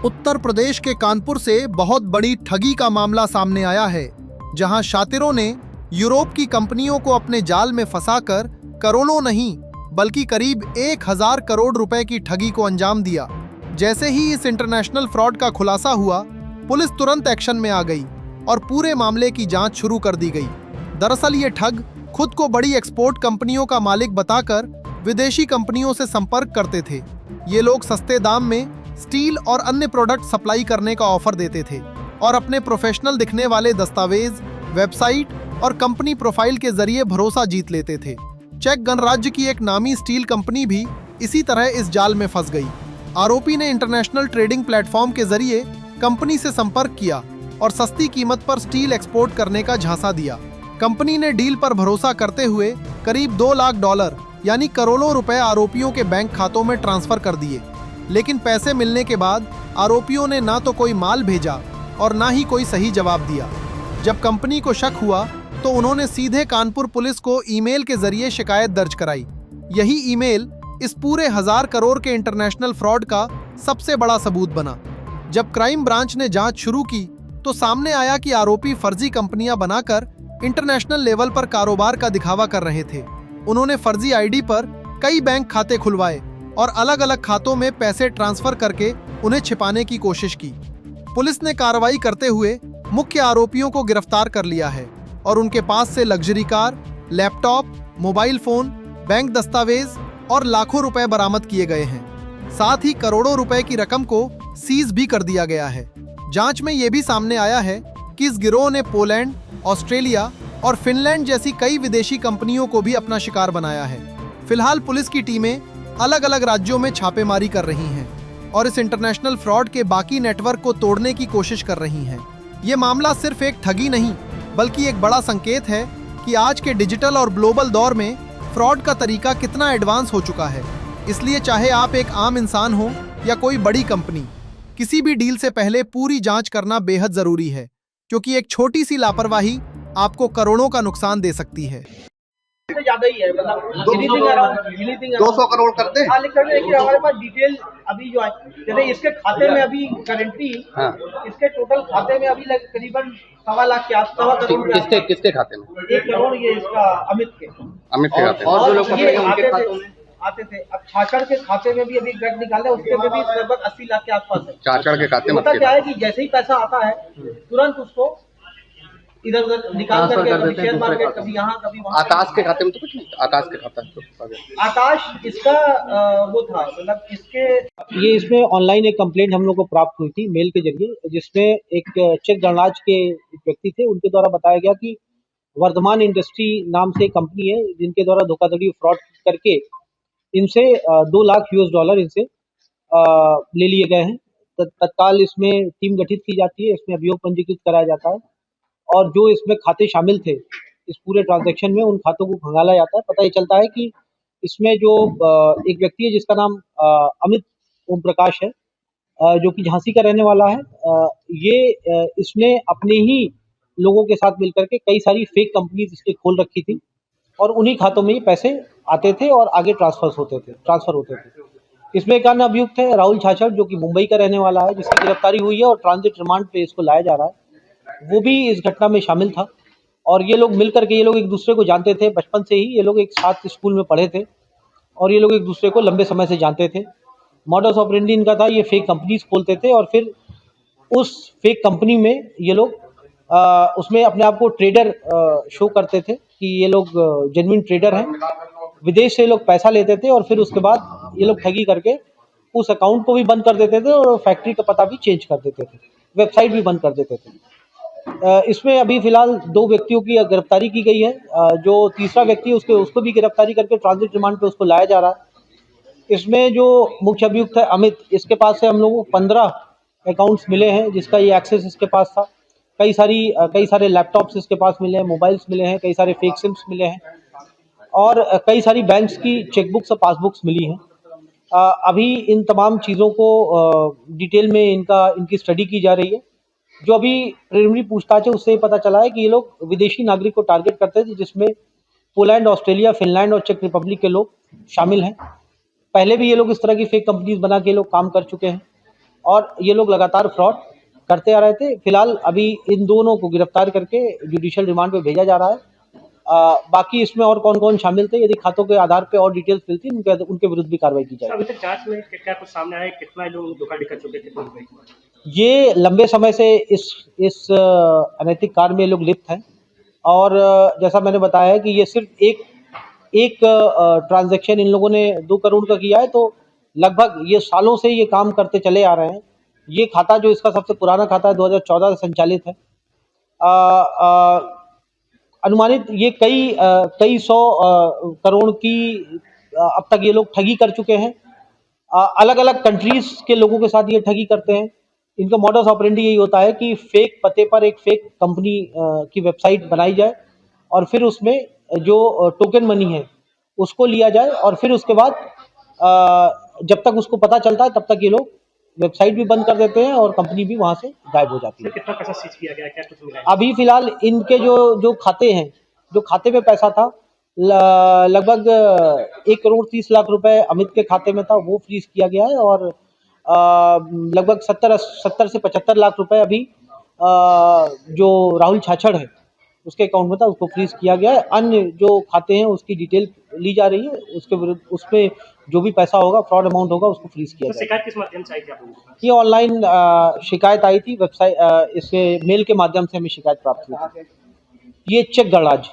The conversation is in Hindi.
उत्तर प्रदेश के कानपुर से बहुत बड़ी ठगी का मामला सामने आया है, जहां शातिरों ने यूरोप की कंपनियों को अपने जाल में फंसाकर करोड़ों नहीं बल्कि करीब 1000 करोड़ रुपए की ठगी को अंजाम दिया। जैसे ही इस इंटरनेशनल फ्रॉड का खुलासा हुआ, पुलिस तुरंत एक्शन में आ गई और पूरे मामले की जांच शुरू कर दी गई। दरअसल ये ठग खुद को बड़ी एक्सपोर्ट कंपनियों का मालिक बताकर विदेशी कंपनियों से संपर्क करते थे। ये लोग सस्ते दाम में स्टील और अन्य प्रोडक्ट सप्लाई करने का ऑफर देते थे और अपने प्रोफेशनल दिखने वाले दस्तावेज, वेबसाइट और कंपनी प्रोफाइल के जरिए भरोसा जीत लेते थे। चेक गणराज्य की एक नामी स्टील कंपनी भी इसी तरह इस जाल में फंस गई। आरोपी ने इंटरनेशनल ट्रेडिंग प्लेटफॉर्म के जरिए कंपनी से संपर्क किया और सस्ती कीमत पर स्टील एक्सपोर्ट करने का झांसा दिया। कंपनी ने डील पर भरोसा करते हुए करीब $2 लाख यानी करोड़ों रुपए आरोपियों के बैंक खातों में ट्रांसफर कर दिए। लेकिन पैसे मिलने के बाद आरोपियों ने ना तो कोई माल भेजा और ना ही कोई सही जवाब दिया। जब कंपनी को शक हुआ तो उन्होंने सीधे कानपुर पुलिस को ईमेल के जरिए शिकायत दर्ज कराई। यही ईमेल इस पूरे 1000 करोड़ के इंटरनेशनल फ्रॉड का सबसे बड़ा सबूत बना। जब क्राइम ब्रांच ने जांच शुरू की तो सामने आया कि आरोपी फर्जी कंपनियां बनाकर इंटरनेशनल लेवल पर कारोबार का दिखावा कर रहे थे। उन्होंने फर्जी आईडी पर कई बैंक खाते खुलवाए और अलग अलग खातों में पैसे ट्रांसफर करके उन्हें छिपाने की कोशिश की। पुलिस ने कार्रवाई करते हुए मुख्य आरोपियों को गिरफ्तार कर लिया है और उनके पास से luxury car, laptop, mobile phone, bank दस्तावेज और लाखों रुपए बरामद किए गए हैं। साथ ही करोड़ों रुपए की रकम को सीज भी कर दिया गया है। जांच में यह भी सामने आया है कि इस गिरोह ने पोलैंड, ऑस्ट्रेलिया और फिनलैंड जैसी कई विदेशी कंपनियों को भी अपना शिकार बनाया है। फिलहाल पुलिस की टीमें अलग अलग राज्यों में छापेमारी कर रही हैं और इस इंटरनेशनल फ्रॉड के बाकी नेटवर्क को तोड़ने की कोशिश कर रही हैं। ये मामला सिर्फ एक ठगी नहीं बल्कि एक बड़ा संकेत है कि आज के डिजिटल और ग्लोबल दौर में फ्रॉड का तरीका कितना एडवांस हो चुका है। इसलिए चाहे आप एक आम इंसान हो या कोई बड़ी कंपनी, किसी भी डील से पहले पूरी जांच करना बेहद जरूरी है, क्योंकि एक छोटी सी लापरवाही आपको करोड़ों का नुकसान दे सकती है। ज्यादा ही है, मतलब 200 करोड़ करते हैं। हाँ, लेकिन देखिए हमारे पास डिटेल अभी जो है, जैसे इसके खाते में अभी करेंटली इसके टोटल खाते में अभी करीबन 1.25 लाख के आस पास। किसके खाते में? 1 करोड़ ये इसका अमित के खाते में। और जो लोग पकड़े उनके खातों में आते थे। अब छाछड़ के खाते में भी अभी गट निकाले, उसके में भी लगभग 80 लाख के आसपास है। छाछड़ के खाते में क्या है कि जैसे ही पैसा आता है तुरंत उसको इधर उधर निकाल करके कभी शेयर मार्केट, कभी यहाँ कभी वहाँ। आकाश के खाते में तो कुछ नहीं, आकाश के खाता है। आकाश इसका वो था, मतलब ये इसमें ऑनलाइन एक कंप्लेंट हम लोग को प्राप्त हुई थी मेल के जरिए, जिसमें एक चेक गणराज्य के व्यक्ति थे, उनके द्वारा बताया गया कि वर्धमान इंडस्ट्री नाम से एक कंपनी है जिनके द्वारा धोखाधड़ी फ्रॉड करके इनसे $2 लाख इनसे ले लिए गए हैं। तत्काल इसमें टीम गठित की जाती है, इसमें अभियोग पंजीकृत कराया जाता है और जो इसमें खाते शामिल थे इस पूरे ट्रांजैक्शन में, उन खातों को खंगाला जाता है। पता ये चलता है कि इसमें जो एक व्यक्ति है जिसका नाम अमित ओम प्रकाश है, जो कि झांसी का रहने वाला है, ये इसने अपने ही लोगों के साथ मिलकर के कई सारी फेक कंपनीज इसने खोल रखी थी और उन्हीं खातों में ये पैसे आते थे और आगे ट्रांसफर होते थे। इसमें एक अन्य अभियुक्त है राहुल छाछड़, जो कि मुंबई का रहने वाला है, जिसकी गिरफ्तारी हुई है और ट्रांजिट रिमांड पे इसको लाया जा रहा है। वो भी इस घटना में शामिल था और ये लोग मिलकर के, ये लोग एक दूसरे को जानते थे बचपन से ही, ये लोग एक साथ स्कूल में पढ़े थे और ये लोग एक दूसरे को लंबे समय से जानते थे। मॉडस ऑपरेंडी इनका था, ये फेक कंपनीज खोलते थे और फिर उस फेक कंपनी में ये लोग उसमें अपने आप को ट्रेडर शो करते थे कि ये लोग जेन्युइन ट्रेडर हैं। विदेश से लोग पैसा लेते थे और फिर उसके बाद ये लोग ठगी करके उस अकाउंट को भी बंद कर देते थे और फैक्ट्री का पता भी चेंज कर देते थे, वेबसाइट भी बंद कर देते थे। इसमें अभी फिलहाल 2 व्यक्तियों की गिरफ्तारी की गई है। जो तीसरा व्यक्ति है उसको भी गिरफ्तारी करके ट्रांजिट रिमांड पे उसको लाया जा रहा है। इसमें जो मुख्य अभियुक्त है अमित, इसके पास से हम लोगों को 15 अकाउंट्स मिले हैं जिसका ये एक्सेस इसके पास था। कई सारे लैपटॉप्स इसके पास मिले हैं, मोबाइल्स मिले हैं, कई सारे फेक सिम्स मिले हैं और कई सारी बैंक्स की चेकबुक्स और पासबुक्स मिली हैं। अभी इन तमाम चीज़ों को डिटेल में इनकी स्टडी की जा रही है। जो अभी प्रिलिमिनरी पूछताछ है उससे पता चला है कि ये लोग विदेशी नागरिक को टारगेट करते थे, जिसमें पोलैंड, ऑस्ट्रेलिया, फिनलैंड और चेक रिपब्लिक के लोग शामिल हैं। पहले भी ये लोग इस तरह की फेक कंपनीज बना के लोग काम कर चुके हैं। और ये लोग लगातार फ्रॉड करते आ रहे थे। फिलहाल अभी इन दोनों को गिरफ्तार करके जुडिशियल रिमांड पे भेजा जा रहा है। बाकी इसमें और कौन कौन शामिल थे, यदि खातों के आधार पे और डिटेल्स मिलती है उनके विरुद्ध भी कार्रवाई की जाएगी। अभी तक जांच में क्या कुछ सामने आया है? कितना लोग धोखाधड़ी कर चुके थे? ये लंबे समय से इस अनैतिक कार्य में लोग लिप्त हैं और जैसा मैंने बताया है कि ये सिर्फ एक ट्रांजैक्शन इन लोगों ने 2 करोड़ का किया है, तो लगभग ये सालों से ये काम करते चले आ रहे हैं। ये खाता जो इसका सबसे पुराना खाता है 2014 से संचालित है। अनुमानित ये कई सौ करोड़ की अब तक ये लोग ठगी कर चुके हैं। अलग अलग कंट्रीज के लोगों के साथ ये ठगी करते हैं। इनका मॉडस ऑपरेंडी यही होता है कि फेक पते पर एक फेक कंपनी की वेबसाइट बनाई जाए और फिर उसमें जो टोकन मनी है उसको लिया जाए और फिर उसके बाद जब तक उसको पता चलता है तब तक ये लोग वेबसाइट भी बंद कर देते हैं और कंपनी भी वहां से गायब हो जाती है। कितना पैसा सीज किया गया, क्या कुछ मिला है? अभी फिलहाल इनके जो खाते हैं, जो खाते में पैसा था लगभग 1,30,00,000 रुपए अमित के खाते में था, वो फ्रीज किया गया है और लगभग 70 से 75 लाख रुपए अभी जो राहुल छाछड़ है उसके अकाउंट में था, उसको फ्रीज किया गया है। अन्य जो खाते हैं उसकी डिटेल ली जा रही है, उसके विरुद्ध उसपे जो भी पैसा होगा, फ्रॉड अमाउंट होगा, उसको फ्रीज किया तो जाएगा। शिकायत किस माध्यम से आई थी आप लोगों को? ये ऑनलाइन शिकायत आई थी, वेबसाइट इससे मेल के माध्यम से हमें शिकायत प्राप्त हुई थी। ये चेक गणराज्य